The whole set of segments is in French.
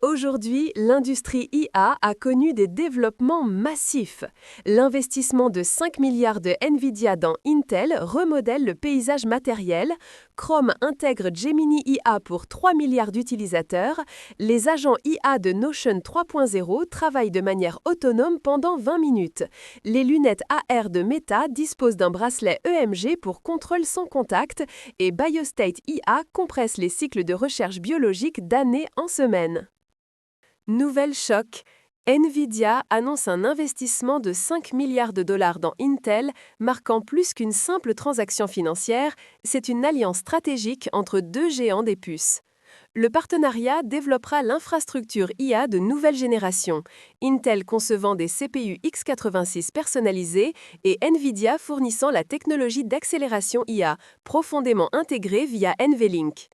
Aujourd'hui, l'industrie IA a connu des développements massifs. L'investissement de 5 milliards de Nvidia dans Intel remodèle le paysage matériel. Chrome intègre Gemini IA pour 3 milliards d'utilisateurs. Les agents IA de Notion 3.0 travaillent de manière autonome pendant 20 minutes. Les lunettes AR de Meta disposent d'un bracelet EMG pour contrôle sans contact. Et Biostate IA compresse les cycles de recherche biologique d'année en semaine. Nouvelle choc. Nvidia annonce un investissement de 5 milliards de dollars dans Intel, marquant plus qu'une simple transaction financière, c'est une alliance stratégique entre deux géants des puces. Le partenariat développera l'infrastructure IA de nouvelle génération, Intel concevant des CPU x86 personnalisés et Nvidia fournissant la technologie d'accélération IA, profondément intégrée via NVLink.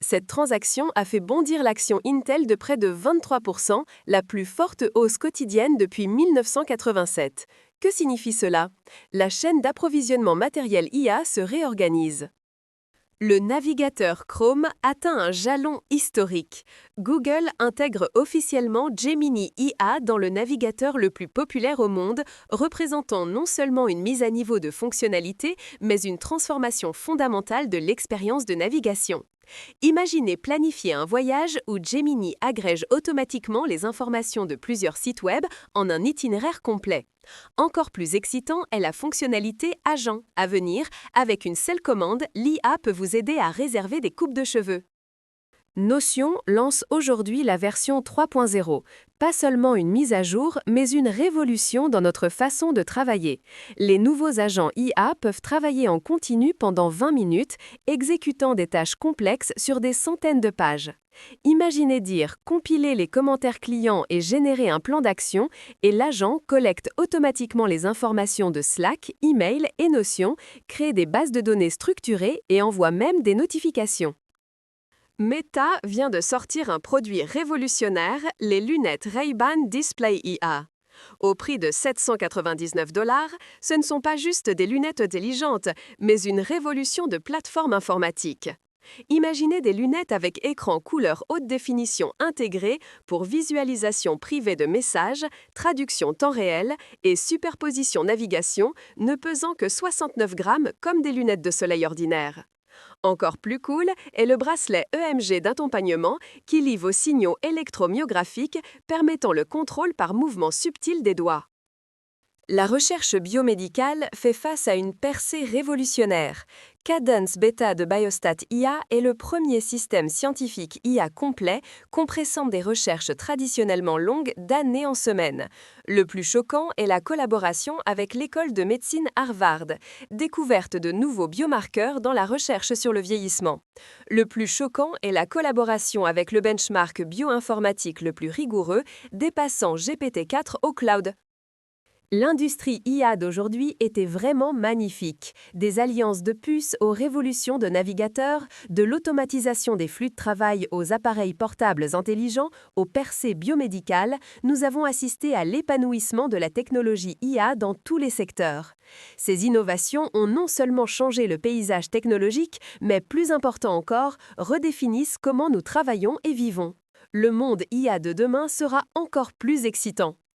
Cette transaction a fait bondir l'action Intel de près de 23%, la plus forte hausse quotidienne depuis 1987. Que signifie cela? La chaîne d'approvisionnement matériel IA se réorganise. Le navigateur Chrome atteint un jalon historique. Google intègre officiellement Gemini IA dans le navigateur le plus populaire au monde, représentant non seulement une mise à niveau de fonctionnalités, mais une transformation fondamentale de l'expérience de navigation. Imaginez planifier un voyage où Gemini agrège automatiquement les informations de plusieurs sites web en un itinéraire complet. Encore plus excitant est la fonctionnalité Agent. À venir, avec une seule commande, l'IA peut vous aider à réserver des coupes de cheveux. Notion lance aujourd'hui la version 3.0. Pas seulement une mise à jour, mais une révolution dans notre façon de travailler. Les nouveaux agents IA peuvent travailler en continu pendant 20 minutes, exécutant des tâches complexes sur des centaines de pages. Imaginez dire compiler les commentaires clients et générer un plan d'action, et l'agent collecte automatiquement les informations de Slack, email et Notion, crée des bases de données structurées et envoie même des notifications. Meta vient de sortir un produit révolutionnaire, les lunettes Ray-Ban Display IA. Au prix de 799 $, ce ne sont pas juste des lunettes intelligentes, mais une révolution de plateforme informatique. Imaginez des lunettes avec écran couleur haute définition intégré pour visualisation privée de messages, traduction temps réel et superposition navigation, ne pesant que 69 grammes comme des lunettes de soleil ordinaires. Encore plus cool est le bracelet EMG d'accompagnement qui lie vos signaux électromyographiques permettant le contrôle par mouvement subtil des doigts. La recherche biomédicale fait face à une percée révolutionnaire. Cadence Beta de Biostate IA est le premier système scientifique IA complet, compressant des recherches traditionnellement longues d'années en semaines. Le plus choquant est la collaboration avec l'école de médecine Harvard, découverte de nouveaux biomarqueurs dans la recherche sur le vieillissement. Le plus choquant est la collaboration avec le benchmark bioinformatique le plus rigoureux, dépassant GPT-4 au cloud. L'industrie IA d'aujourd'hui était vraiment magnifique. Des alliances de puces aux révolutions de navigateurs, de l'automatisation des flux de travail aux appareils portables intelligents, aux percées biomédicales, nous avons assisté à l'épanouissement de la technologie IA dans tous les secteurs. Ces innovations ont non seulement changé le paysage technologique, mais plus important encore, redéfinissent comment nous travaillons et vivons. Le monde IA de demain sera encore plus excitant.